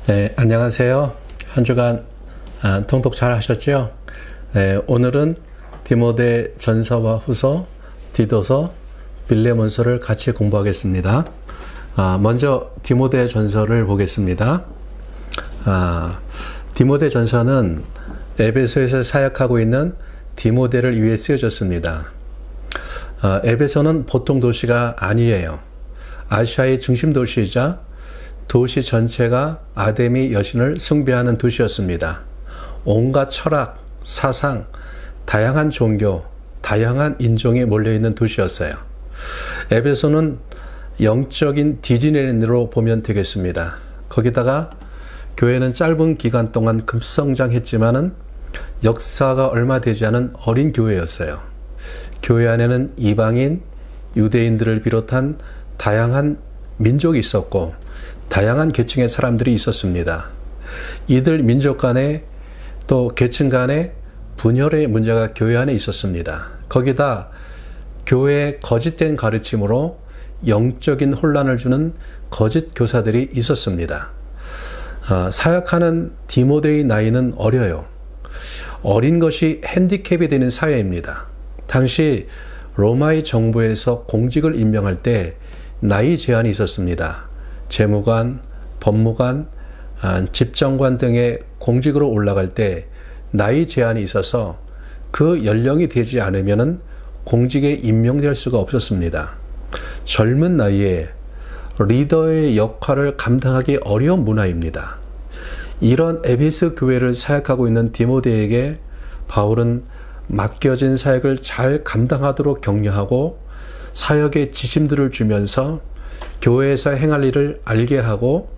네, 안녕하세요. 한 주간 통독 잘 하셨죠? 네, 오늘은 디모데 전서와 후서, 디도서, 빌레몬서를 같이 공부하겠습니다. 먼저 디모데 전서를 보겠습니다. 디모데 전서는 에베소에서 사역하고 있는 디모데를 위해 쓰여졌습니다. 에베소는 보통 도시가 아니에요. 아시아의 중심 도시이자 도시 전체가 아데미 여신을 숭배하는 도시였습니다. 온갖 철학, 사상, 다양한 종교, 다양한 인종이 몰려있는 도시였어요. 에베소는 영적인 디즈니랜드로 보면 되겠습니다. 거기다가 교회는 짧은 기간 동안 급성장했지만은 역사가 얼마 되지 않은 어린 교회였어요. 교회 안에는 이방인, 유대인들을 비롯한 다양한 민족이 있었고 다양한 계층의 사람들이 있었습니다. 이들 민족 간에 또 계층 간에 분열의 문제가 교회 안에 있었습니다. 거기다 교회의 거짓된 가르침으로 영적인 혼란을 주는 거짓 교사들이 있었습니다. 사역하는 디모데의 나이는 어려요. 어린 것이 핸디캡이 되는 사회입니다. 당시 로마의 정부에서 공직을 임명할 때 나이 제한이 있었습니다. 재무관, 법무관, 집정관 등의 공직으로 올라갈 때 나이 제한이 있어서 그 연령이 되지 않으면 공직에 임명될 수가 없었습니다. 젊은 나이에 리더의 역할을 감당하기 어려운 문화입니다. 이런 에베소 교회를 사역하고 있는 디모데에게 바울은 맡겨진 사역을 잘 감당하도록 격려하고 사역의 지침들을 주면서 교회에서 행할 일을 알게 하고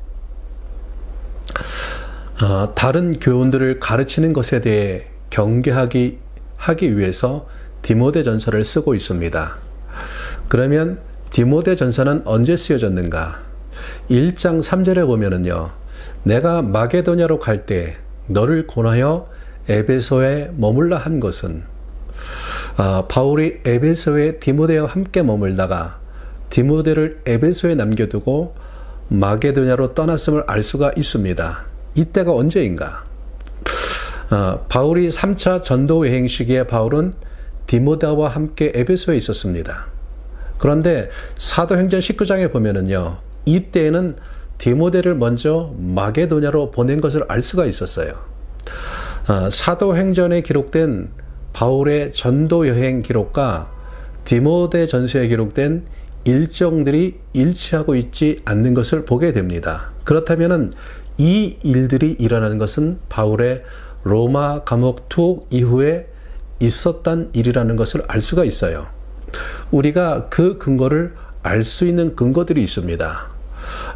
다른 교훈들을 가르치는 것에 대해 경계하기 위해서 디모데 전서를 쓰고 있습니다. 그러면 디모데 전서는 언제 쓰여졌는가? 1장 3절에 보면은요, 내가 마게도냐로 갈 때 너를 권하여 에베소에 머물라 한 것은, 바울이 에베소에 디모데와 함께 머물다가 디모데를 에베소에 남겨두고 마게도냐로 떠났음을 알 수가 있습니다. 이때가 언제인가? 바울이 3차 전도 여행 시기에 바울은 디모데와 함께 에베소에 있었습니다. 그런데 사도행전 19장에 보면은요, 이때에는 디모데를 먼저 마게도냐로 보낸 것을 알 수가 있었어요. 사도행전에 기록된 바울의 전도 여행 기록과 디모데 전서에 기록된 일정들이 일치하고 있지 않는 것을 보게 됩니다. 그렇다면 이 일들이 일어나는 것은 바울의 로마 감옥 투옥 이후에 있었던 일이라는 것을 알 수가 있어요. 우리가 그 근거를 알 수 있는 근거들이 있습니다.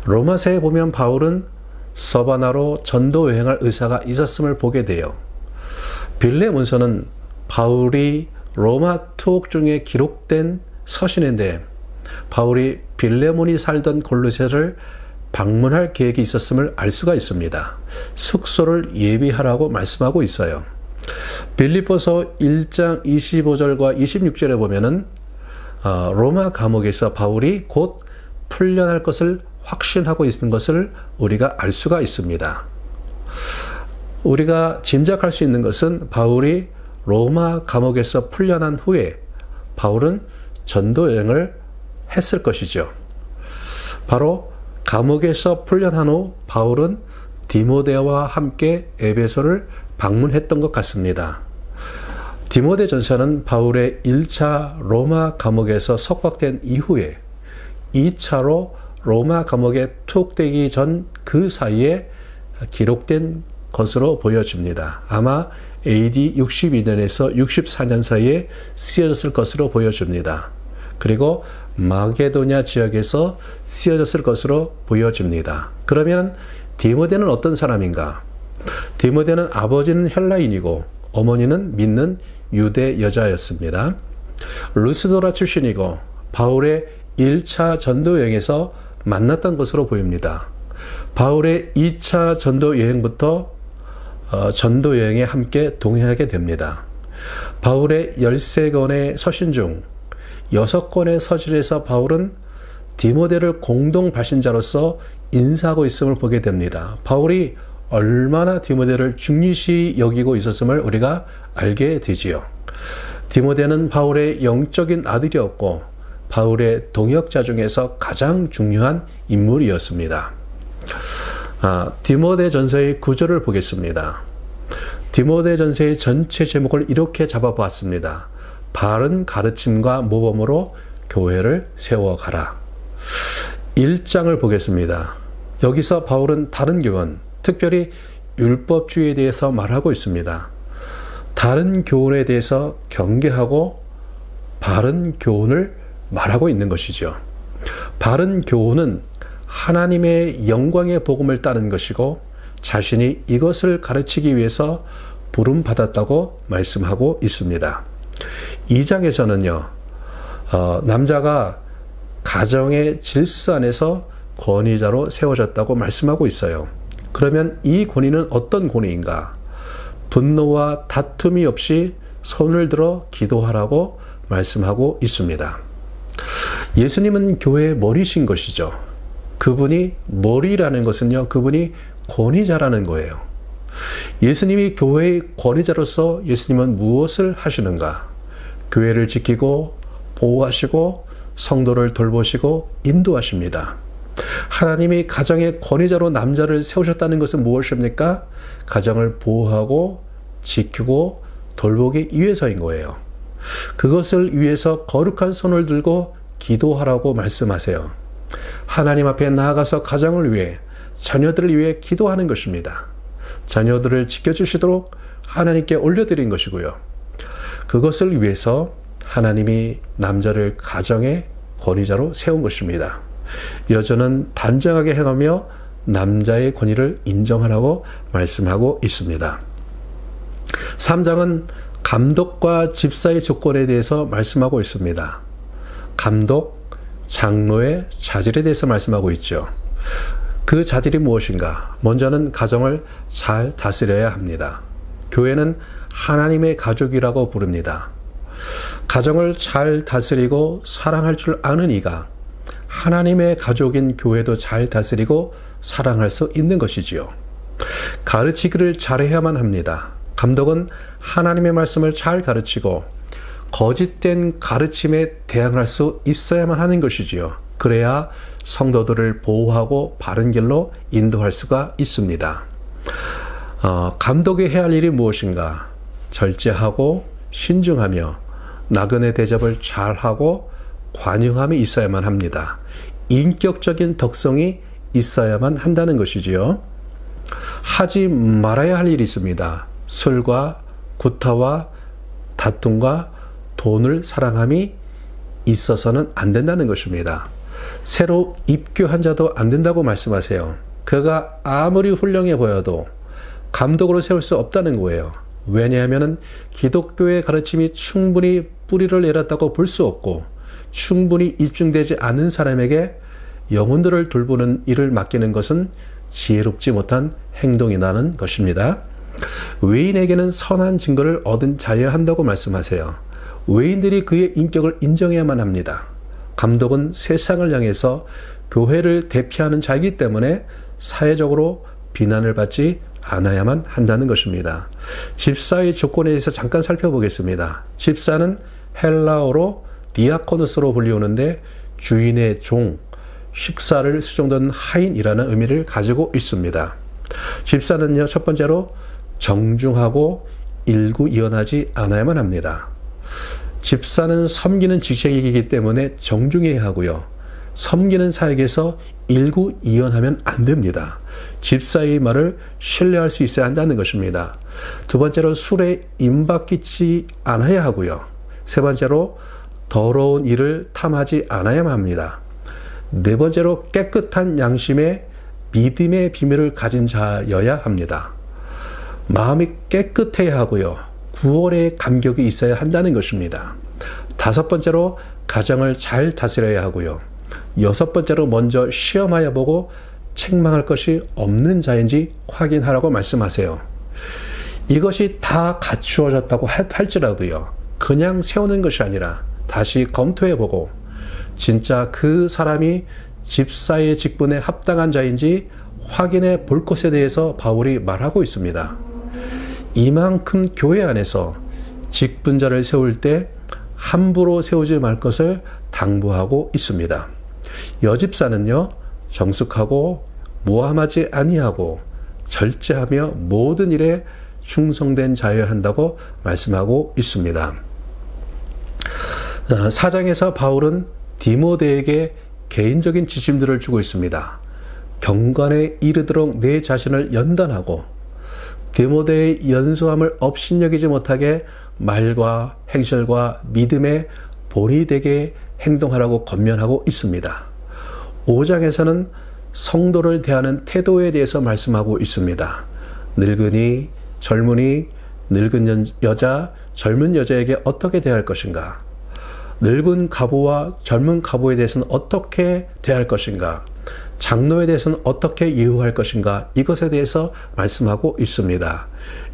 로마서에 보면 바울은 서바나로 전도 여행할 의사가 있었음을 보게 돼요. 빌레몬서는 바울이 로마 투옥 중에 기록된 서신인데 바울이 빌레몬이 살던 골로새를 방문할 계획이 있었음을 알 수가 있습니다. 숙소를 예비하라고 말씀하고 있어요. 빌립보서 1장 25절과 26절에 보면은 로마 감옥에서 바울이 곧 풀려날 것을 확신하고 있는 것을 우리가 알 수가 있습니다. 우리가 짐작할 수 있는 것은 바울이 로마 감옥에서 풀려난 후에 바울은 전도 여행을 했을 것이죠. 바로 감옥에서 풀려난 후 바울은 디모데와 함께 에베소를 방문했던 것 같습니다. 디모데 전서는 바울의 1차 로마 감옥에서 석박된 이후에 2차로 로마 감옥에 투옥되기 전 그 사이에 기록된 것으로 보여집니다. 아마 AD 62년에서 64년 사이에 쓰여졌을 것으로 보여집니다. 그리고 마게도냐 지역에서 쓰여졌을 것으로 보여집니다. 그러면 디모데는 어떤 사람인가? 디모데는 아버지는 헬라인이고 어머니는 믿는 유대 여자였습니다. 루스도라 출신이고 바울의 1차 전도 여행에서 만났던 것으로 보입니다. 바울의 2차 전도 여행부터 전도 여행에 함께 동행하게 됩니다. 바울의 13권의 서신 중 6권의 서신에서 바울은 디모데를 공동 발신자로서 인사하고 있음을 보게 됩니다. 바울이 얼마나 디모데를 중요시 여기고 있었음을 우리가 알게 되지요. 디모데는 바울의 영적인 아들이었고 바울의 동역자 중에서 가장 중요한 인물이었습니다. 디모데 전서의 구조를 보겠습니다. 디모데 전서의 전체 제목을 이렇게 잡아보았습니다. 바른 가르침과 모범으로 교회를 세워가라. 1장을 보겠습니다. 여기서 바울은 다른 교훈, 특별히 율법주의에 대해서 말하고 있습니다. 다른 교훈에 대해서 경계하고 바른 교훈을 말하고 있는 것이죠. 바른 교훈은 하나님의 영광의 복음을 따른 것이고 자신이 이것을 가르치기 위해서 부름받았다고 말씀하고 있습니다. 2장에서는요, 남자가 가정의 질서 안에서 권위자로 세워졌다고 말씀하고 있어요. 그러면 이 권위는 어떤 권위인가? 분노와 다툼이 없이 손을 들어 기도하라고 말씀하고 있습니다. 예수님은 교회의 머리신 것이죠. 그분이 머리라는 것은요, 그분이 권위자라는 거예요. 예수님이 교회의 권위자로서 예수님은 무엇을 하시는가? 교회를 지키고 보호하시고 성도를 돌보시고 인도하십니다. 하나님이 가정의 권위자로 남자를 세우셨다는 것은 무엇입니까? 가정을 보호하고 지키고 돌보기 위해서인 거예요. 그것을 위해서 거룩한 손을 들고 기도하라고 말씀하세요. 하나님 앞에 나아가서 가정을 위해, 자녀들을 위해 기도하는 것입니다. 자녀들을 지켜주시도록 하나님께 올려드린 것이고요. 그것을 위해서 하나님이 남자를 가정의 권위자로 세운 것입니다. 여자는 단정하게 행하며 남자의 권위를 인정하라고 말씀하고 있습니다. 3장은 감독과 집사의 조건에 대해서 말씀하고 있습니다. 감독, 장로의 자질에 대해서 말씀하고 있죠. 그 자질이 무엇인가? 먼저는 가정을 잘 다스려야 합니다. 교회는 하나님의 가족이라고 부릅니다. 가정을 잘 다스리고 사랑할 줄 아는 이가 하나님의 가족인 교회도 잘 다스리고 사랑할 수 있는 것이지요. 가르치기를 잘해야만 합니다. 감독은 하나님의 말씀을 잘 가르치고 거짓된 가르침에 대항할 수 있어야만 하는 것이지요. 그래야 성도들을 보호하고 바른 길로 인도할 수가 있습니다. 감독이 해야 할 일이 무엇인가? 절제하고 신중하며 나그네 대접을 잘하고 관용함이 있어야만 합니다. 인격적인 덕성이 있어야만 한다는 것이지요. 하지 말아야 할 일이 있습니다. 술과 구타와 다툼과 돈을 사랑함이 있어서는 안 된다는 것입니다. 새로 입교한 자도 안 된다고 말씀하세요. 그가 아무리 훌륭해 보여도 감독으로 세울 수 없다는 거예요. 왜냐하면 기독교의 가르침이 충분히 뿌리를 내렸다고 볼 수 없고 충분히 입증되지 않은 사람에게 영혼들을 돌보는 일을 맡기는 것은 지혜롭지 못한 행동이라는 것입니다. 외인에게는 선한 증거를 얻은 자여야 한다고 말씀하세요. 외인들이 그의 인격을 인정해야만 합니다. 감독은 세상을 향해서 교회를 대표하는 자이기 때문에 사회적으로 비난을 받지 않아야만 한다는 것입니다. 집사의 조건에 대해서 잠깐 살펴보겠습니다. 집사는 헬라어로 디아코노스로 불리우는데 주인의 종, 식사를 수종던 하인이라는 의미를 가지고 있습니다. 집사는요, 첫 번째로 정중하고 일구이연하지 않아야만 합니다. 집사는 섬기는 직책이기 때문에 정중해야 하고요. 섬기는 사역에서 일구이연하면 안 됩니다. 집사의 말을 신뢰할 수 있어야 한다는 것입니다. 두 번째로 술에 임박히지 않아야 하고요. 세 번째로 더러운 일을 탐하지 않아야만 합니다. 네 번째로 깨끗한 양심에 믿음의 비밀을 가진 자여야 합니다. 마음이 깨끗해야 하고요. 구원의 감격이 있어야 한다는 것입니다. 다섯 번째로 가정을 잘 다스려야 하고요. 여섯 번째로 먼저 시험하여 보고 책망할 것이 없는 자인지 확인하라고 말씀하세요. 이것이 다 갖추어졌다고 할지라도요, 그냥 세우는 것이 아니라 다시 검토해 보고 진짜 그 사람이 집사의 직분에 합당한 자인지 확인해 볼 것에 대해서 바울이 말하고 있습니다. 이만큼 교회 안에서 직분자를 세울 때 함부로 세우지 말 것을 당부하고 있습니다. 여집사는요, 정숙하고 모함하지 아니하고 절제하며 모든 일에 충성된 자여야 한다고 말씀하고 있습니다. 4장에서 바울은 디모데에게 개인적인 지침들을 주고 있습니다. 경관에 이르도록 내 자신을 연단하고 디모데의 연소함을 업신여기지 못하게 말과 행실과 믿음에 본이 되게 행동하라고 권면하고 있습니다. 5장에서는 성도를 대하는 태도에 대해서 말씀하고 있습니다. 늙은이, 젊은이, 늙은 여자, 젊은 여자에게 어떻게 대할 것인가? 늙은 가부와 젊은 가부에 대해서는 어떻게 대할 것인가? 장로에 대해서는 어떻게 예우할 것인가? 이것에 대해서 말씀하고 있습니다.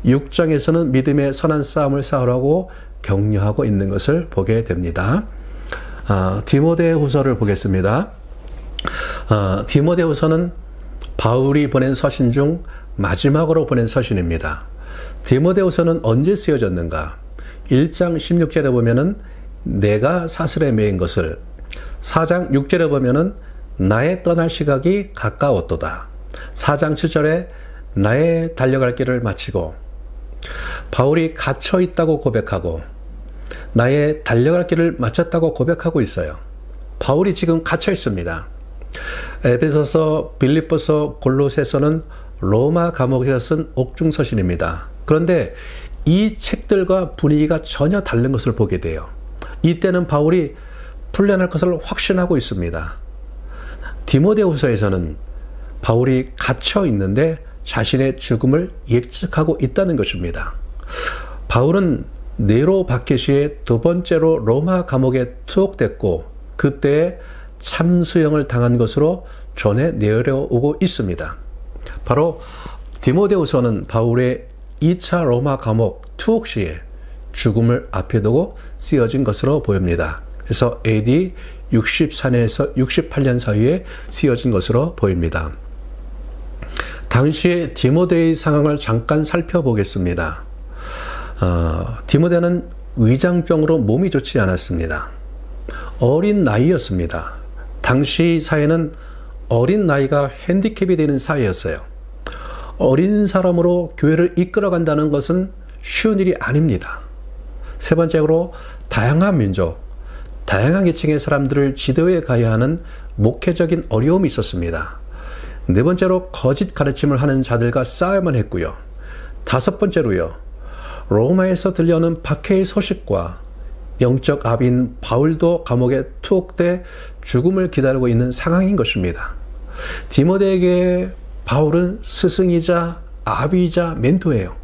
6장에서는 믿음의 선한 싸움을 싸우라고 격려하고 있는 것을 보게 됩니다. 디모데후서를 보겠습니다. 디모데후서는 바울이 보낸 서신 중 마지막으로 보낸 서신입니다. 디모데후서는 언제 쓰여졌는가? 1장 16절에 보면은 내가 사슬에 매인 것을, 4장 6절에 보면은 나의 떠날 시각이 가까웠도다. 4장 7절에 나의 달려갈 길을 마치고, 바울이 갇혀 있다고 고백하고 나의 달려갈 길을 마쳤다고 고백하고 있어요. 바울이 지금 갇혀 있습니다. 에베소서, 빌립보서, 골로새서는 로마 감옥에서 쓴 옥중서신입니다. 그런데 이 책들과 분위기가 전혀 다른 것을 보게 돼요. 이때는 바울이 풀려날 것을 확신하고 있습니다. 디모데후서에서는 바울이 갇혀 있는데 자신의 죽음을 예측하고 있다는 것입니다. 바울은 네로 박해시에 두 번째로 로마 감옥에 투옥됐고 그때 참수형을 당한 것으로 전해 내려오고 있습니다. 바로 디모데후서는 바울의 2차 로마 감옥 투옥 시에 죽음을 앞에 두고 쓰여진 것으로 보입니다. 그래서 AD 64년에서 68년 사이에 쓰여진 것으로 보입니다. 당시의 디모데의 상황을 잠깐 살펴보겠습니다. 디모데는 위장병으로 몸이 좋지 않았습니다. 어린 나이였습니다. 당시 사회는 어린 나이가 핸디캡이 되는 사회였어요. 어린 사람으로 교회를 이끌어간다는 것은 쉬운 일이 아닙니다. 세 번째로 다양한 민족, 다양한 계층의 사람들을 지도해 가야 하는 목회적인 어려움이 있었습니다. 네 번째로 거짓 가르침을 하는 자들과 싸워야만 했고요. 다섯 번째로요, 로마에서 들려오는 박해의 소식과 영적 아비인 바울도 감옥에 투옥돼 죽음을 기다리고 있는 상황인 것입니다. 디모데에게 바울은 스승이자 아비이자 멘토예요.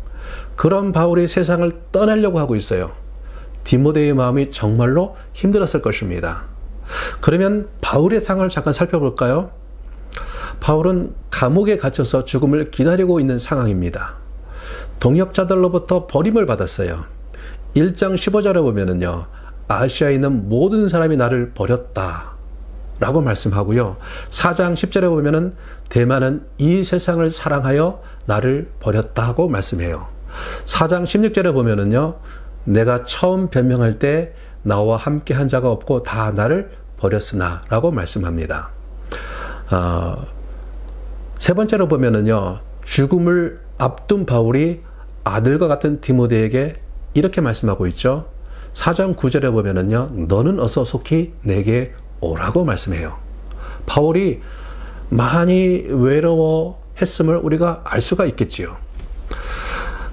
그런 바울이 세상을 떠나려고 하고 있어요. 디모데의 마음이 정말로 힘들었을 것입니다. 그러면 바울의 상황을 잠깐 살펴볼까요? 바울은 감옥에 갇혀서 죽음을 기다리고 있는 상황입니다. 동역자들로부터 버림을 받았어요. 1장 15절에 보면은요, 아시아에 있는 모든 사람이 나를 버렸다 라고 말씀하고요. 4장 10절에 보면은 대만은 이 세상을 사랑하여 나를 버렸다 하고 말씀해요. 4장 16절에 보면은요, 내가 처음 변명할 때 나와 함께 한 자가 없고 다 나를 버렸으나 라고 말씀합니다. 세 번째로 보면은요, 죽음을 앞둔 바울이 아들과 같은 디모데에게 이렇게 말씀하고 있죠. 4장 9절에 보면은요, 너는 어서 속히 내게 오라고 말씀해요. 바울이 많이 외로워했음을 우리가 알 수가 있겠지요.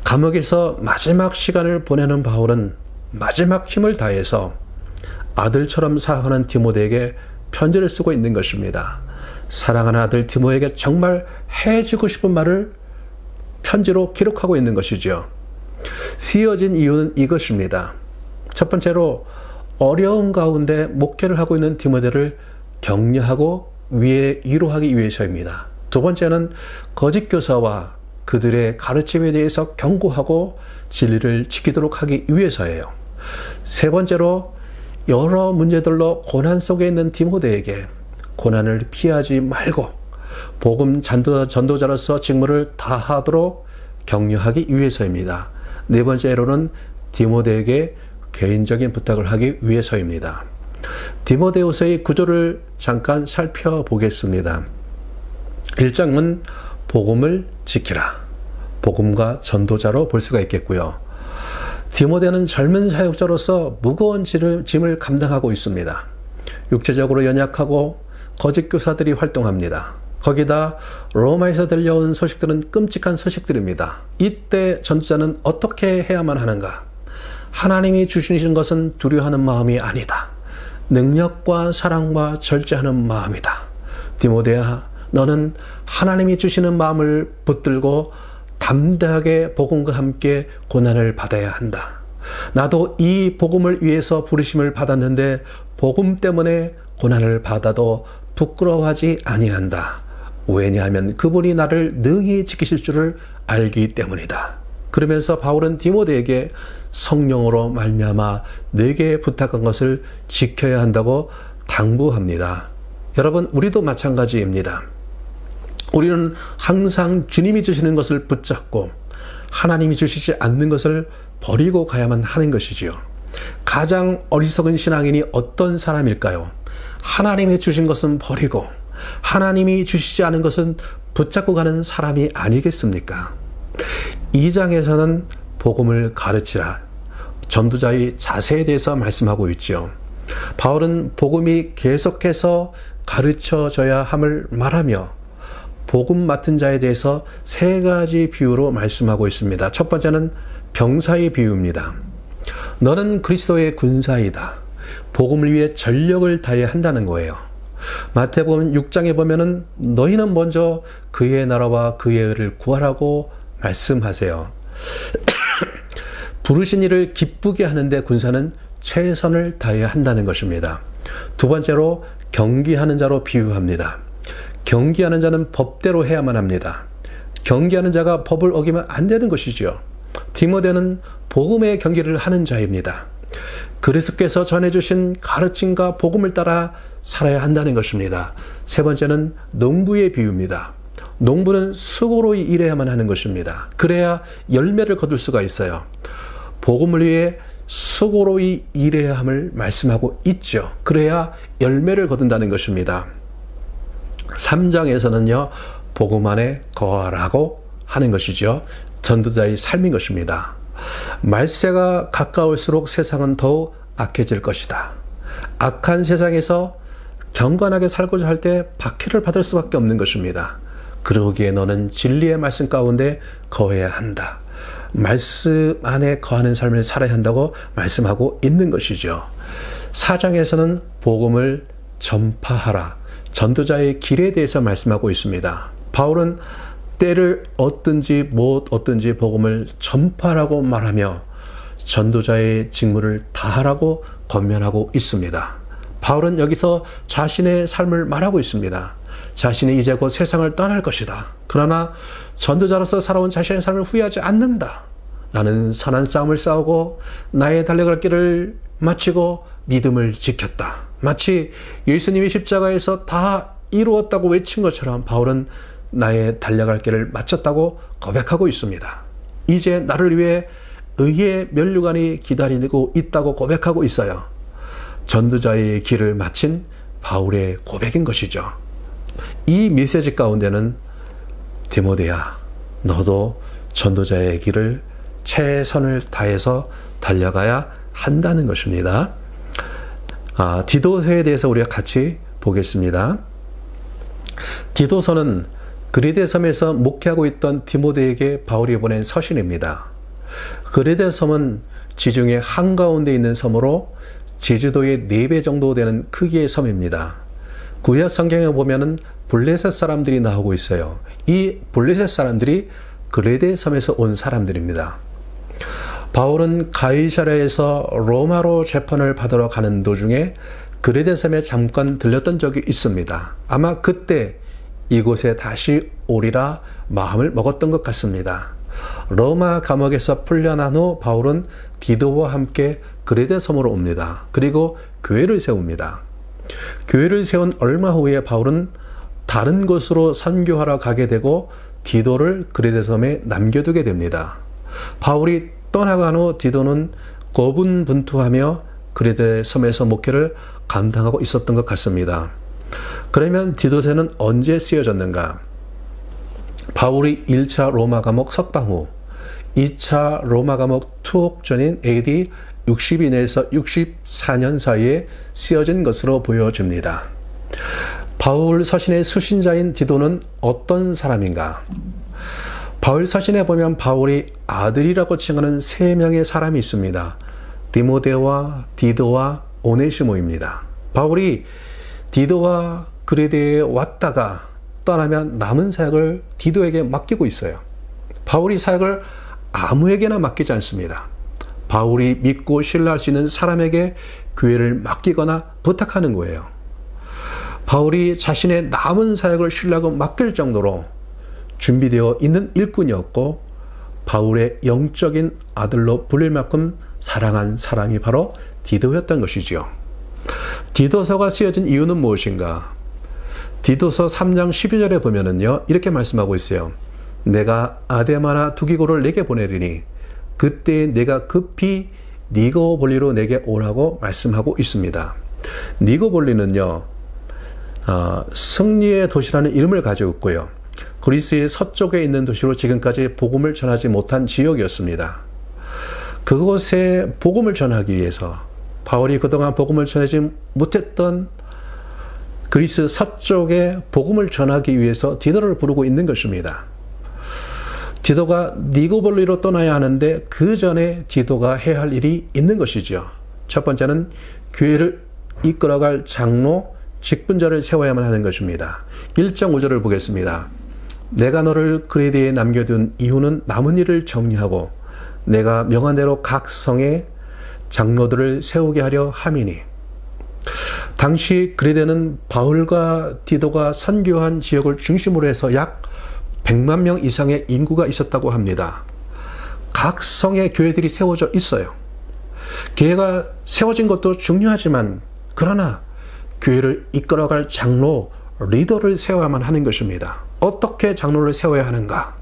감옥에서 마지막 시간을 보내는 바울은 마지막 힘을 다해서 아들처럼 사랑하는 디모데에게 편지를 쓰고 있는 것입니다. 사랑하는 아들 디모에게 정말 해주고 싶은 말을 편지로 기록하고 있는 것이죠. 쓰여진 이유는 이것입니다. 첫 번째로 어려운 가운데 목회를 하고 있는 디모데를 격려하고 위로하기 위해서입니다. 두 번째는 거짓 교사와 그들의 가르침에 대해서 경고하고 진리를 지키도록 하기 위해서예요. 세 번째로 여러 문제들로 고난 속에 있는 디모데에게 고난을 피하지 말고 복음 전도자로서 직무를 다하도록 격려하기 위해서입니다. 네 번째로는 디모데에게 개인적인 부탁을 하기 위해서입니다. 디모데후서의 구조를 잠깐 살펴보겠습니다. 1장은 복음을 지키라. 복음과 전도자로 볼 수가 있겠고요. 디모데는 젊은 사역자로서 무거운 짐을 감당하고 있습니다. 육체적으로 연약하고 거짓 교사들이 활동합니다. 거기다 로마에서 들려온 소식들은 끔찍한 소식들입니다. 이때 전도자는 어떻게 해야만 하는가? 하나님이 주시는 것은 두려워하는 마음이 아니다. 능력과 사랑과 절제하는 마음이다. 디모데야, 너는 하나님이 주시는 마음을 붙들고 담대하게 복음과 함께 고난을 받아야 한다. 나도 이 복음을 위해서 부르심을 받았는데 복음 때문에 고난을 받아도 부끄러워하지 아니한다. 왜냐하면 그분이 나를 능히 지키실 줄을 알기 때문이다. 그러면서 바울은 디모데에게 성령으로 말미암아 내게 부탁한 것을 지켜야 한다고 당부합니다. 여러분, 우리도 마찬가지입니다. 우리는 항상 주님이 주시는 것을 붙잡고 하나님이 주시지 않는 것을 버리고 가야만 하는 것이지요. 가장 어리석은 신앙인이 어떤 사람일까요? 하나님이 주신 것은 버리고 하나님이 주시지 않은 것은 붙잡고 가는 사람이 아니겠습니까? 2장에서는 복음을 가르치라. 전도자의 자세에 대해서 말씀하고 있죠. 바울은 복음이 계속해서 가르쳐져야 함을 말하며 복음 맡은 자에 대해서 세 가지 비유로 말씀하고 있습니다. 첫 번째는 병사의 비유입니다. 너는 그리스도의 군사이다. 복음을 위해 전력을 다해야 한다는 거예요. 마태복음 6장에 보면은 너희는 먼저 그의 나라와 그의 의를 구하라고 말씀하세요. 부르신 이를 기쁘게 하는데 군사는 최선을 다해야 한다는 것입니다. 두 번째로 경기하는 자로 비유합니다. 경기하는 자는 법대로 해야만 합니다. 경기하는 자가 법을 어기면 안 되는 것이지요. 디모데는 복음의 경기를 하는 자입니다. 그리스도께서 전해주신 가르침과 복음을 따라 살아야 한다는 것입니다. 세 번째는 농부의 비유입니다. 농부는 수고로이 일해야만 하는 것입니다. 그래야 열매를 거둘 수가 있어요. 복음을 위해 수고로이 일해야 함을 말씀하고 있죠. 그래야 열매를 거둔다는 것입니다. 3장에서는요, 복음 안에 거하라고 하는 것이죠. 전도자의 삶인 것입니다. 말세가 가까울수록 세상은 더욱 악해질 것이다. 악한 세상에서 경건하게 살고자 할 때 박해를 받을 수밖에 없는 것입니다. 그러기에 너는 진리의 말씀 가운데 거해야 한다. 말씀 안에 거하는 삶을 살아야 한다고 말씀하고 있는 것이죠. 4장에서는 복음을 전파하라. 전도자의 길에 대해서 말씀하고 있습니다. 바울은 때를 얻든지 못 얻든지 복음을 전파하라고 말하며 전도자의 직무를 다하라고 권면하고 있습니다. 바울은 여기서 자신의 삶을 말하고 있습니다. 자신이 이제 곧 세상을 떠날 것이다. 그러나 전도자로서 살아온 자신의 삶을 후회하지 않는다. 나는 선한 싸움을 싸우고 나의 달려갈 길을 마치고 믿음을 지켰다. 마치 예수님이 십자가에서 다 이루었다고 외친 것처럼 바울은 나의 달려갈 길을 마쳤다고 고백하고 있습니다. 이제 나를 위해 의의 면류관이 기다리고 있다고 고백하고 있어요. 전도자의 길을 마친 바울의 고백인 것이죠. 이 메시지 가운데는 디모데야, 너도 전도자의 길을 최선을 다해서 달려가야 한다는 것입니다. 디도서에 대해서 우리가 같이 보겠습니다. 디도서는 그리데 섬에서 목회하고 있던 디모데에게 바울이 보낸 서신입니다. 그리데 섬은 지중해 한가운데 있는 섬으로 제주도의 4배 정도 되는 크기의 섬입니다. 구약 성경에 보면은 블레셋 사람들이 나오고 있어요. 이 블레셋 사람들이 그레데 섬에서 온 사람들입니다. 바울은 가이사랴에서 로마로 재판을 받으러 가는 도중에 그레데 섬에 잠깐 들렸던 적이 있습니다. 아마 그때 이곳에 다시 오리라 마음을 먹었던 것 같습니다. 로마 감옥에서 풀려난 후 바울은 디도와 함께 그레데 섬으로 옵니다. 그리고 교회를 세웁니다. 교회를 세운 얼마 후에 바울은 다른 곳으로 선교하러 가게 되고 디도를 그레데 섬에 남겨두게 됩니다. 바울이 떠나간 후 디도는 고분분투하며 그레데 섬에서 목회를 감당하고 있었던 것 같습니다. 그러면 디도서는 언제 쓰여졌는가? 바울이 1차 로마 감옥 석방 후 2차 로마 감옥 투옥 전인 AD 62년에서 64년 사이에 쓰여진 것으로 보여집니다. 바울 서신의 수신자인 디도는 어떤 사람인가? 바울 서신에 보면 바울이 아들이라고 칭하는 3명의 사람이 있습니다. 디모데와 디도와 오네시모입니다. 바울이 디도와 그레데에 왔다가 떠나면 남은 사역을 디도에게 맡기고 있어요. 바울이 사역을 아무에게나 맡기지 않습니다. 바울이 믿고 신뢰할 수 있는 사람에게 교회를 맡기거나 부탁하는 거예요. 바울이 자신의 남은 사역을 신뢰하고 맡길 정도로 준비되어 있는 일꾼이었고 바울의 영적인 아들로 불릴 만큼 사랑한 사람이 바로 디도였던 것이지요. 디도서가 쓰여진 이유는 무엇인가? 디도서 3장 12절에 보면은요, 이렇게 말씀하고 있어요. 내가 아데마나 두기고를 내게 보내리니 그때 내가 급히 니고볼리로 내게 오라고 말씀하고 있습니다. 니고볼리는요, 승리의 도시라는 이름을 가지고 있고요. 그리스의 서쪽에 있는 도시로 지금까지 복음을 전하지 못한 지역이었습니다. 그곳에 복음을 전하기 위해서 바울이 그동안 복음을 전하지 못했던 그리스 서쪽에 복음을 전하기 위해서 디도를 부르고 있는 것입니다. 디도가 니고볼리로 떠나야 하는데 그 전에 디도가 해야 할 일이 있는 것이죠. 첫 번째는 교회를 이끌어갈 장로, 직분자를 세워야만 하는 것입니다. 1장 5절을 보겠습니다. 내가 너를 그레데에 남겨둔 이유는 남은 일을 정리하고 내가 명한 대로 각 성에 장로들을 세우게 하려 함이니. 당시 그레데는 바울과 디도가 선교한 지역을 중심으로 해서 약 100만 명 이상의 인구가 있었다고 합니다. 각 성에 교회들이 세워져 있어요. 교회가 세워진 것도 중요하지만 그러나 교회를 이끌어갈 장로, 리더를 세워야만 하는 것입니다. 어떻게 장로를 세워야 하는가?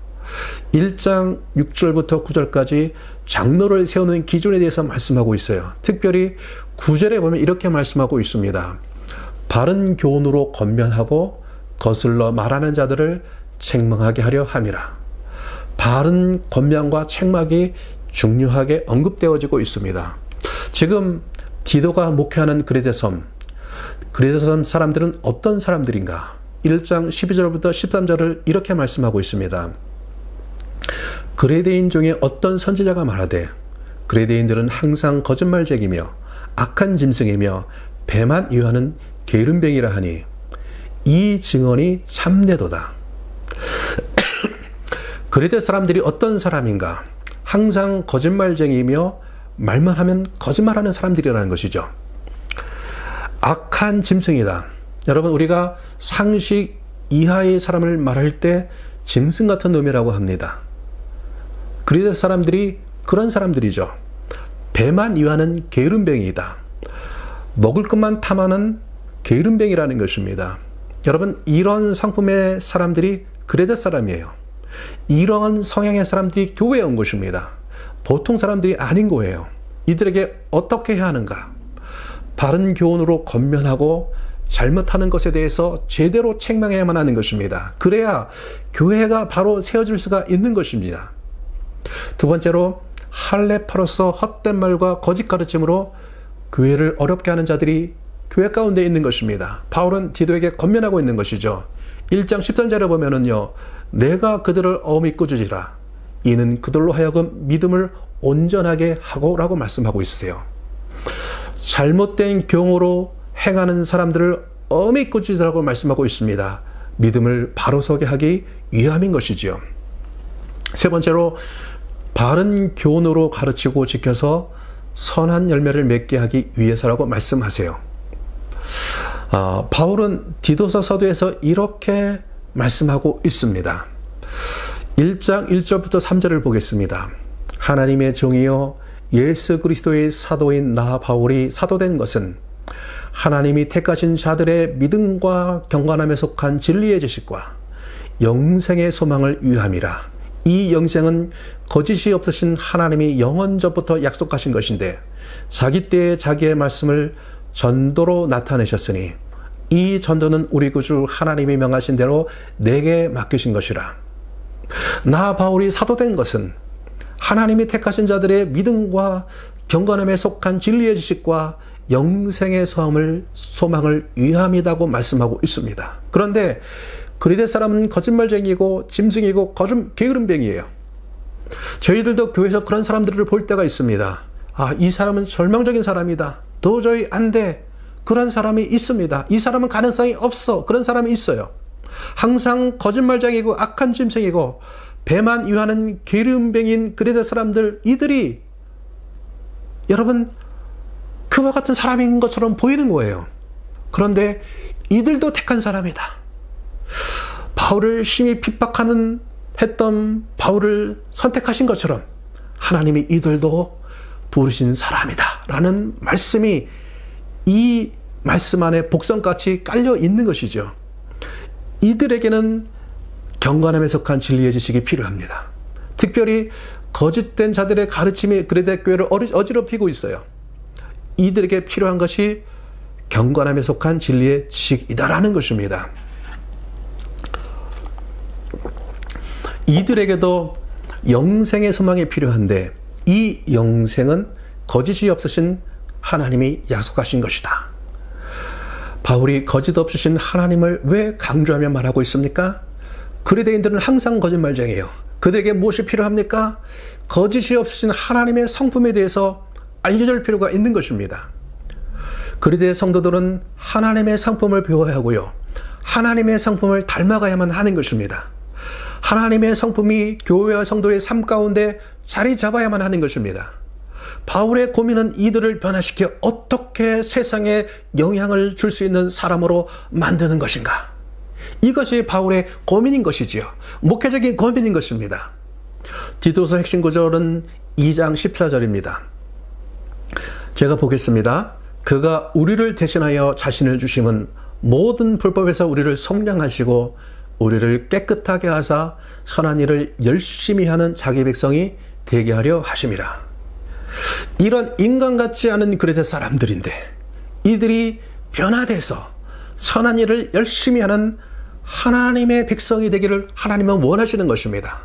1장 6절부터 9절까지 장로를 세우는 기준에 대해서 말씀하고 있어요. 특별히 9절에 보면 이렇게 말씀하고 있습니다. 바른 교훈으로 권면하고 거슬러 말하는 자들을 책망하게 하려 함이라. 바른 권면과 책망이 중요하게 언급되어지고 있습니다. 지금 디도가 목회하는 그레데 섬 사람들은 어떤 사람들인가? 1장 12절부터 13절을 이렇게 말씀하고 있습니다. 그레데인 중에 어떤 선지자가 말하되 그레데인들은 항상 거짓말쟁이며 악한 짐승이며 배만 이유하는 게으름뱅이라 하니 이 증언이 참되도다. 그레데 사람들이 어떤 사람인가? 항상 거짓말쟁이며 말만 하면 거짓말하는 사람들이라는 것이죠. 악한 짐승이다. 여러분, 우리가 상식 이하의 사람을 말할 때 짐승 같은 놈이라고 합니다. 그레데 사람들이 그런 사람들이죠. 배만 이유하는 게으름뱅이다. 먹을 것만 탐하는 게으름뱅이라는 것입니다. 여러분, 이런 성품의 사람들이 그레데 사람이에요. 이러한 성향의 사람들이 교회에 온 것입니다. 보통 사람들이 아닌 거예요. 이들에게 어떻게 해야 하는가? 바른 교훈으로 권면하고 잘못하는 것에 대해서 제대로 책망해야만 하는 것입니다. 그래야 교회가 바로 세워질 수가 있는 것입니다. 두 번째로 할례파로서 헛된 말과 거짓 가르침으로 교회를 어렵게 하는 자들이 교회 가운데 있는 것입니다. 바울은 디도에게 권면하고 있는 것이죠. 1장 13절에 보면은요, 내가 그들을 엄히 꾸짖으라. 이는 그들로 하여금 믿음을 온전하게 하고 라고 말씀하고 있으세요. 잘못된 경우로 행하는 사람들을 엄히 꾸짖으라고 말씀하고 있습니다. 믿음을 바로 서게 하기 위함인 것이지요. 세 번째로 바른 교훈으로 가르치고 지켜서 선한 열매를 맺게 하기 위해서라고 말씀하세요. 바울은 디도서 서두에서 이렇게 말씀하고 있습니다. 1장 1절부터 3절을 보겠습니다. 하나님의 종이요 예수 그리스도의 사도인 나 바울이 사도된 것은 하나님이 택하신 자들의 믿음과 경건함에 속한 진리의 지식과 영생의 소망을 위함이라. 이 영생은 거짓이 없으신 하나님이 영원 전부터 약속하신 것인데 자기 때에 자기의 말씀을 전도로 나타내셨으니 이 전도는 우리 구주 하나님이 명하신 대로 내게 맡기신 것이라. 나 바울이 사도된 것은 하나님이 택하신 자들의 믿음과 경건함에 속한 진리의 지식과 영생의 소망을 위함이라고 말씀하고 있습니다. 그런데 그리대 사람은 거짓말쟁이고 짐승이고 게으름뱅이에요. 저희들도 교회에서 그런 사람들을 볼 때가 있습니다. 이 사람은 절망적인 사람이다. 도저히 안 돼. 그런 사람이 있습니다. 이 사람은 가능성이 없어. 그런 사람이 있어요. 항상 거짓말쟁이고 악한 짐승이고 배만 위하는 게으름뱅이인 그리대 사람들, 이들이 여러분 그와 같은 사람인 것처럼 보이는 거예요. 그런데 이들도 택한 사람이다. 바울을 심히 했던 바울을 선택하신 것처럼 하나님이 이들도 부르신 사람이다 라는 말씀이 이 말씀 안에 복선같이 깔려 있는 것이죠. 이들에게는 경건함에 속한 진리의 지식이 필요합니다. 특별히 거짓된 자들의 가르침이 그리대 교회를 어지럽히고 있어요. 이들에게 필요한 것이 경건함에 속한 진리의 지식이다라는 것입니다. 이들에게도 영생의 소망이 필요한데 이 영생은 거짓이 없으신 하나님이 약속하신 것이다. 바울이 거짓 없으신 하나님을 왜 강조하며 말하고 있습니까? 그리대인들은 항상 거짓말쟁이에요. 그들에게 무엇이 필요합니까? 거짓이 없으신 하나님의 성품에 대해서 알려줄 필요가 있는 것입니다. 그리대 성도들은 하나님의 성품을 배워야 하고요. 하나님의 성품을 닮아가야만 하는 것입니다. 하나님의 성품이 교회와 성도의 삶 가운데 자리 잡아야만 하는 것입니다. 바울의 고민은 이들을 변화시켜 어떻게 세상에 영향을 줄 수 있는 사람으로 만드는 것인가? 이것이 바울의 고민인 것이지요. 목회적인 고민인 것입니다. 디도서 핵심 구절은 2장 14절입니다. 제가 보겠습니다. 그가 우리를 대신하여 자신을 주심은 모든 불법에서 우리를 속량하시고 우리를 깨끗하게 하사 선한 일을 열심히 하는 자기 백성이 되게 하려 하심이라. 이런 인간 같지 않은 그리대 사람들인데 이들이 변화돼서 선한 일을 열심히 하는 하나님의 백성이 되기를 하나님은 원하시는 것입니다.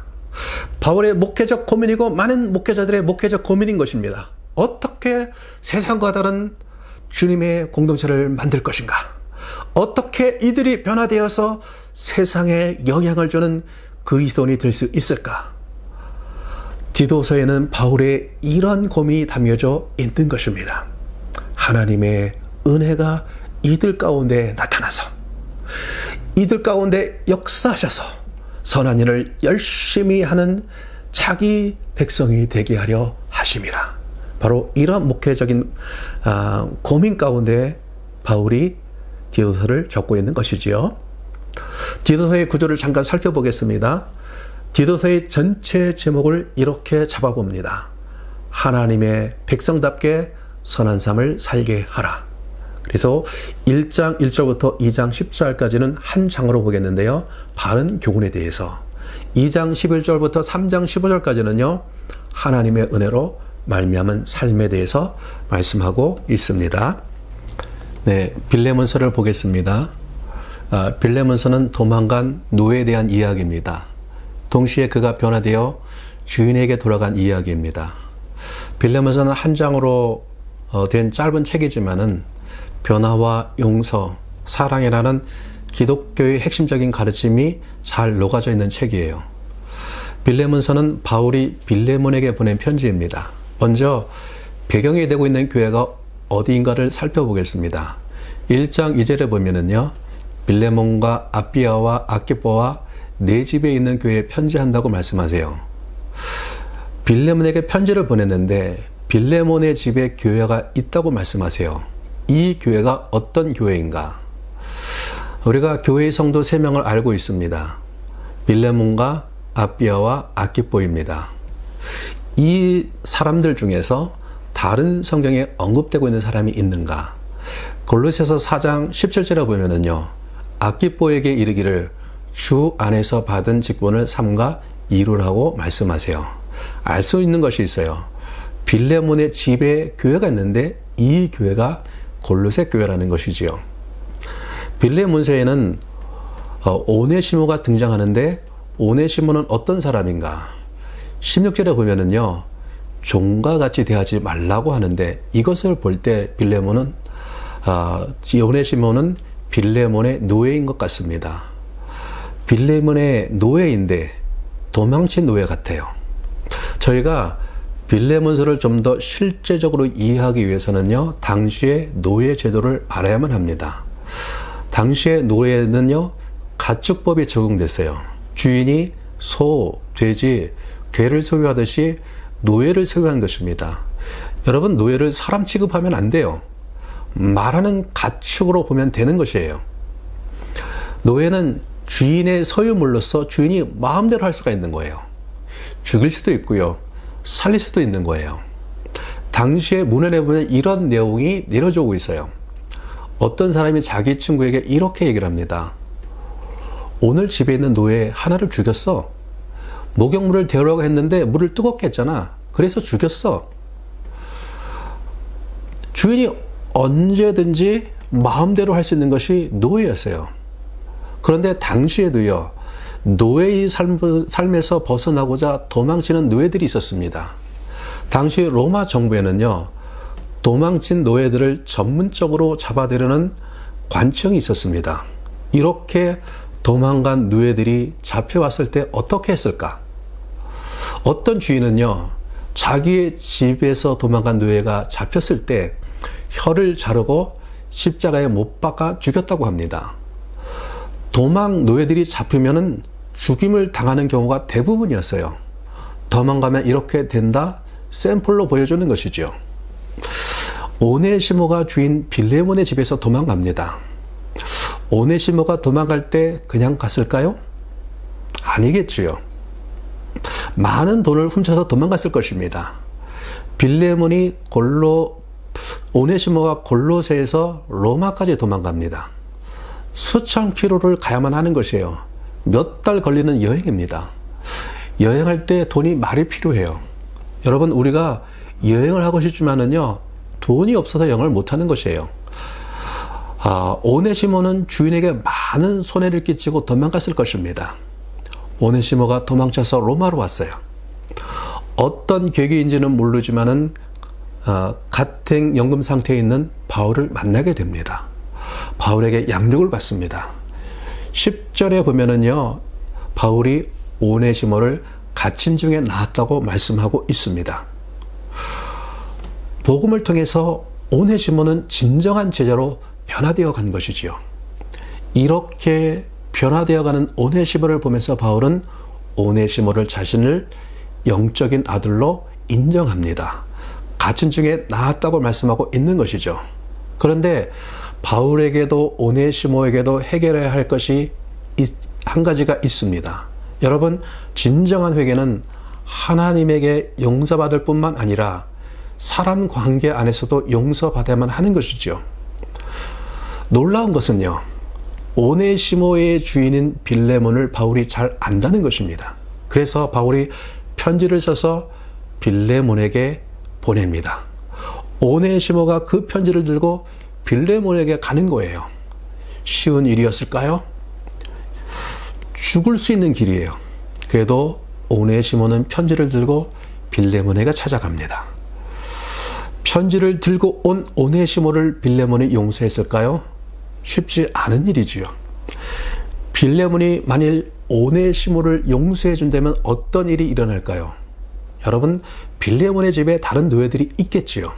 바울의 목회적 고민이고 많은 목회자들의 목회적 고민인 것입니다. 어떻게 세상과 다른 주님의 공동체를 만들 것인가? 어떻게 이들이 변화되어서 세상에 영향을 주는 그리스도인이 될 수 있을까? 디도서에는 바울의 이런 고민이 담겨져 있는 것입니다. 하나님의 은혜가 이들 가운데 나타나서 이들 가운데 역사하셔서 선한 일을 열심히 하는 자기 백성이 되게 하려 하심이라. 바로 이런 목회적인 고민 가운데 바울이 디도서를 적고 있는 것이지요. 디도서의 구조를 잠깐 살펴보겠습니다. 디도서의 전체 제목을 이렇게 잡아봅니다. 하나님의 백성답게 선한 삶을 살게 하라. 그래서 1장 1절부터 2장 10절까지는 한 장으로 보겠는데요. 바른 교훈에 대해서 2장 11절부터 3장 15절까지는요. 하나님의 은혜로 말미암은 삶에 대해서 말씀하고 있습니다. 네, 빌레몬서를 보겠습니다. 빌레몬서는 도망간 노예에 대한 이야기입니다. 동시에 그가 변화되어 주인에게 돌아간 이야기입니다. 빌레몬서는 한 장으로 된 짧은 책이지만은 변화와 용서, 사랑이라는 기독교의 핵심적인 가르침이 잘 녹아져 있는 책이에요. 빌레몬서는 바울이 빌레몬에게 보낸 편지입니다. 먼저 배경이 되고 있는 교회가 어디인가를 살펴보겠습니다. 1장 2절에 보면은요, 빌레몬과 아비아와 아키포와 내 집에 있는 교회에 편지한다고 말씀하세요. 빌레몬에게 편지를 보냈는데 빌레몬의 집에 교회가 있다고 말씀하세요. 이 교회가 어떤 교회인가? 우리가 교회의 성도 3명을 알고 있습니다. 빌레몬과 아비아와 아키포입니다. 이 사람들 중에서 다른 성경에 언급되고 있는 사람이 있는가? 골로새서 4장 17절에 보면은요, 아키뽀에게 이르기를 주 안에서 받은 직분을 삼가 이루라고 말씀하세요. 알 수 있는 것이 있어요. 빌레몬의 집에 교회가 있는데 이 교회가 골로새 교회라는 것이지요. 빌레몬서에는 오네시모가 등장하는데 오네시모는 어떤 사람인가? 16절에 보면은요, 종과 같이 대하지 말라고 하는데 이것을 볼 때 빌레몬은 오네시모는 빌레몬의 노예인 것 같습니다. 빌레몬의 노예인데 도망친 노예 같아요. 저희가 빌레몬서를 좀 더 실제적으로 이해하기 위해서는요, 당시의 노예 제도를 알아야만 합니다. 당시의 노예는요, 가축법이 적용됐어요. 주인이 소, 돼지, 개를 소유하듯이 노예를 소유한 것입니다. 여러분, 노예를 사람 취급하면 안 돼요. 말하는 가축으로 보면 되는 것이에요. 노예는 주인의 소유물로서 주인이 마음대로 할 수가 있는 거예요. 죽일 수도 있고요, 살릴 수도 있는 거예요. 당시의 문헌에 보면 이런 내용이 내려져 오고 있어요. 어떤 사람이 자기 친구에게 이렇게 얘기를 합니다. 오늘 집에 있는 노예 하나를 죽였어. 목욕물을 데우라고 했는데 물을 뜨겁게 했잖아. 그래서 죽였어. 주인이 언제든지 마음대로 할 수 있는 것이 노예였어요. 그런데 당시에도요, 노예의 삶에서 벗어나고자 도망치는 노예들이 있었습니다. 당시 로마 정부에는요, 도망친 노예들을 전문적으로 잡아들이는 관청이 있었습니다. 이렇게 도망간 노예들이 잡혀왔을 때 어떻게 했을까? 어떤 주인은요, 자기의 집에서 도망간 노예가 잡혔을 때 혀를 자르고 십자가에 못 박아 죽였다고 합니다. 도망 노예들이 잡히면은 죽임을 당하는 경우가 대부분이었어요. 도망가면 이렇게 된다, 샘플로 보여주는 것이죠. 오네시모가 주인 빌레몬의 집에서 도망갑니다. 오네시모가 도망갈 때 그냥 갔을까요? 아니겠지요. 많은 돈을 훔쳐서 도망갔을 것입니다. 빌레몬이 오네시모가 골로새에서 로마까지 도망갑니다. 수천 킬로를 가야만 하는 것이에요. 몇 달 걸리는 여행입니다. 여행할 때 돈이 많이 필요해요. 여러분, 우리가 여행을 하고 싶지만은요, 돈이 없어서 여행을 못하는 것이에요. 오네시모는 주인에게 많은 손해를 끼치고 도망갔을 것입니다. 오네시모가 도망쳐서 로마로 왔어요. 어떤 계기인지는 모르지만은 가택연금 상태에 있는 바울을 만나게 됩니다. 바울에게 양육을 받습니다. 10절에 보면은요, 바울이 오네시모를 갇힌 중에 낳았다고 말씀하고 있습니다. 복음을 통해서 오네시모는 진정한 제자로 변화되어 간 것이지요. 이렇게 변화되어 가는 오네시모를 보면서 바울은 오네시모를 자신을 영적인 아들로 인정합니다. 갇힌 중에 낳았다고 말씀하고 있는 것이죠. 그런데 바울에게도 오네시모에게도 해결해야 할 것이 한 가지가 있습니다. 여러분, 진정한 회개는 하나님에게 용서받을 뿐만 아니라 사람 관계 안에서도 용서받아야만 하는 것이죠. 놀라운 것은요, 오네시모의 주인인 빌레몬을 바울이 잘 안다는 것입니다. 그래서 바울이 편지를 써서 빌레몬에게 보냅니다. 오네시모가 그 편지를 들고 빌레몬에게 가는 거예요. 쉬운 일이었을까요? 죽을 수 있는 길이에요. 그래도 오네시모는 편지를 들고 빌레몬에게 찾아갑니다. 편지를 들고 온 오네시모를 빌레몬이 용서했을까요? 쉽지 않은 일이지요. 빌레몬이 만일 오네시모를 용서해 준다면 어떤 일이 일어날까요? 여러분, 빌레몬의 집에 다른 노예들이 있겠지요.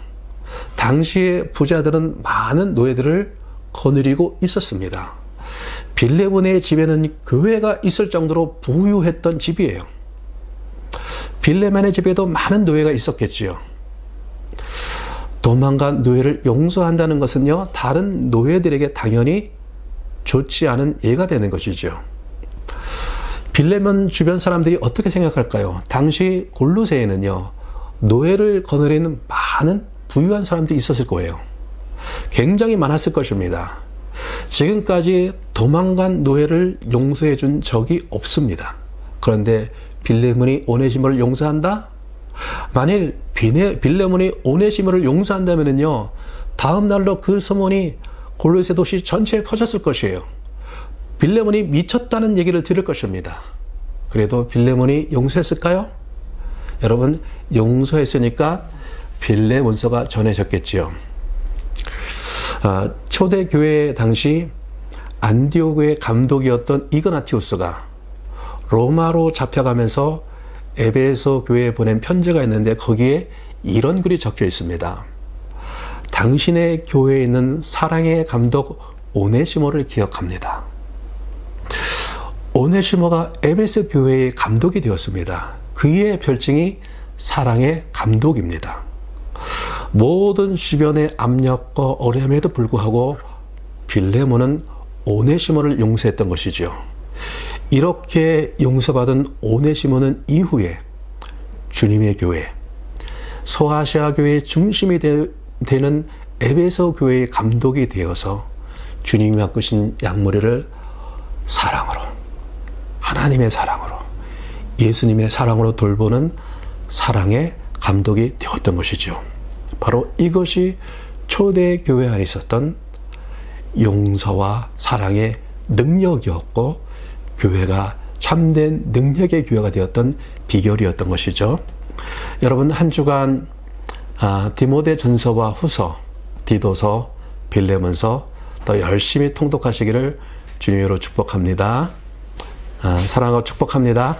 당시의 부자들은 많은 노예들을 거느리고 있었습니다. 빌레몬의 집에는 교회가 있을 정도로 부유했던 집이에요. 빌레몬의 집에도 많은 노예가 있었겠지요. 도망간 노예를 용서한다는 것은요, 다른 노예들에게 당연히 좋지 않은 예가 되는 것이죠. 빌레몬 주변 사람들이 어떻게 생각할까요? 당시 골로새에는요, 노예를 거느리는 많은 부유한 사람들이 있었을 거예요. 굉장히 많았을 것입니다. 지금까지 도망간 노예를 용서해 준 적이 없습니다. 그런데 빌레몬이 오네시모를 용서한다? 만일 빌레몬이 오네시모를 용서한다면요, 다음 날로 그 소문이 골로새 도시 전체에 퍼졌을 것이에요. 빌레몬이 미쳤다는 얘기를 들을 것입니다. 그래도 빌레몬이 용서했을까요? 여러분, 용서했으니까 빌레몬서가 전해졌겠지요. 초대교회 당시 안디오교의 감독이었던 이그나티우스가 로마로 잡혀가면서 에베소 교회에 보낸 편지가 있는데 거기에 이런 글이 적혀 있습니다. 당신의 교회에 있는 사랑의 감독 오네시모를 기억합니다. 오네시모가 에베소 교회의 감독이 되었습니다. 그의 별칭이 사랑의 감독입니다. 모든 주변의 압력과 어려움에도 불구하고 빌레몬은 오네시모를 용서했던 것이죠. 이렇게 용서받은 오네시모는 이후에 주님의 교회, 서아시아 교회의 중심이 되는 에베소 교회의 감독이 되어서 주님이 바꾸신 양무리를 사랑으로, 하나님의 사랑으로, 예수님의 사랑으로 돌보는 사랑의 감독이 되었던 것이죠. 바로 이것이 초대교회 안에 있었던 용서와 사랑의 능력이었고, 교회가 참된 능력의 교회가 되었던 비결이었던 것이죠. 여러분, 한 주간 디모데 전서와 후서, 디도서, 빌레몬서 더 열심히 통독하시기를 주님으로 축복합니다. 사랑하고 축복합니다.